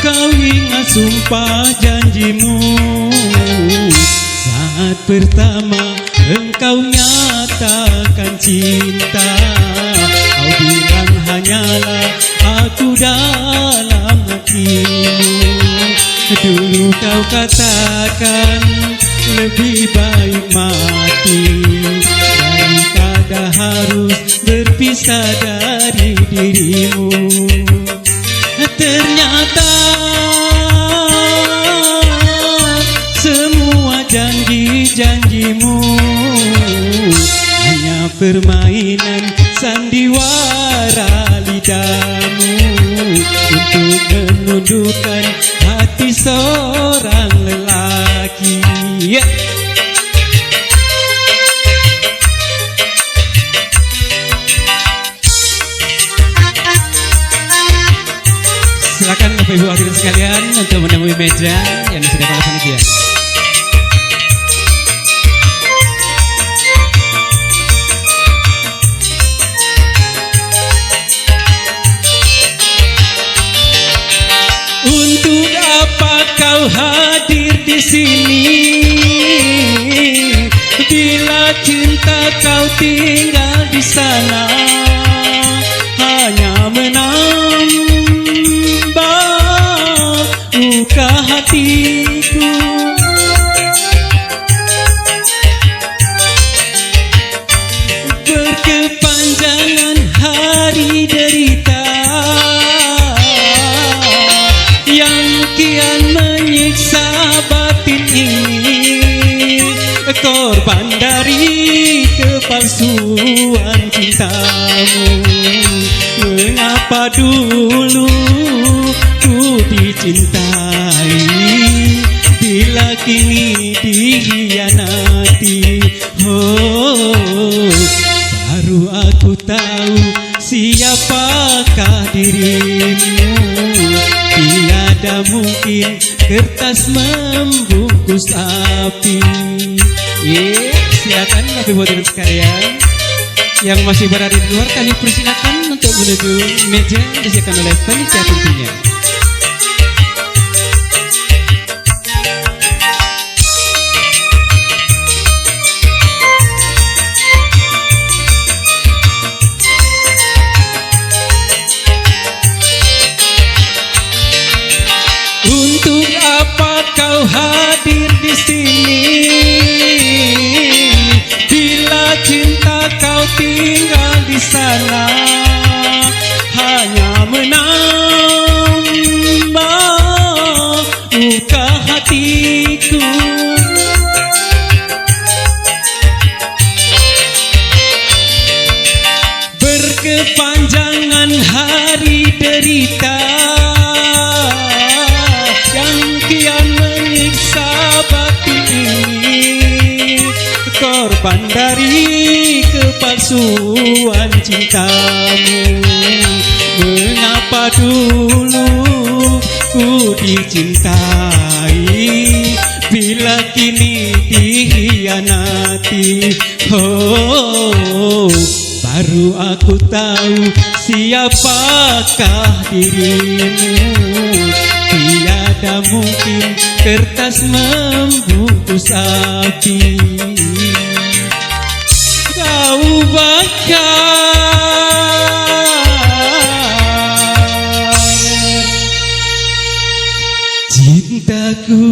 Kau ingat sumpah janjimu saat pertama engkau nyatakan cinta. Kau bilang hanyalah aku dalam hatimu. Dulu kau katakan lebih baik mati daripada harus berpisah dari dirimu. Ternyata semua janji-janjimu hanya permainan sandiwara lidahmu untuk menundukkan hati seorang lelaki. Silakan Bapak Ibu hadirin sekalian untuk menemui meja yang disediakan oleh panitia. Untuk apa kau hadir di sini bila cinta kau tinggal di sana? Hanya menambah luka hatiku. Berkepanjangan hari derita yang kian menyiksa batin ini, korban dari kepalsuan cintamu. Mengapa dulu ku dicintai bila kini dikhianati? Oh, baru aku tahu siapakah dirimu. Tiada mungkin kertas membungkus api. Silakan Bapak Ibu hadirin sekalian yang masih berada di luar, kami persilakan untuk menuju meja yang disediakan oleh panitia tentunya. Untuk apa kau hadir di sini bila cinta kau tinggal di sana? Hanya menambah luka hatiku. Berkepanjangan hari derita yang kian menyiksa batin ini, korban dari kepalsuan cintamu. Mengapa dulu ku dicintai bila kini dikhianati? Oh, baru aku tahu siapakah dirimu. Tiada mungkin kertas membungkus api. Kau bakar cintaku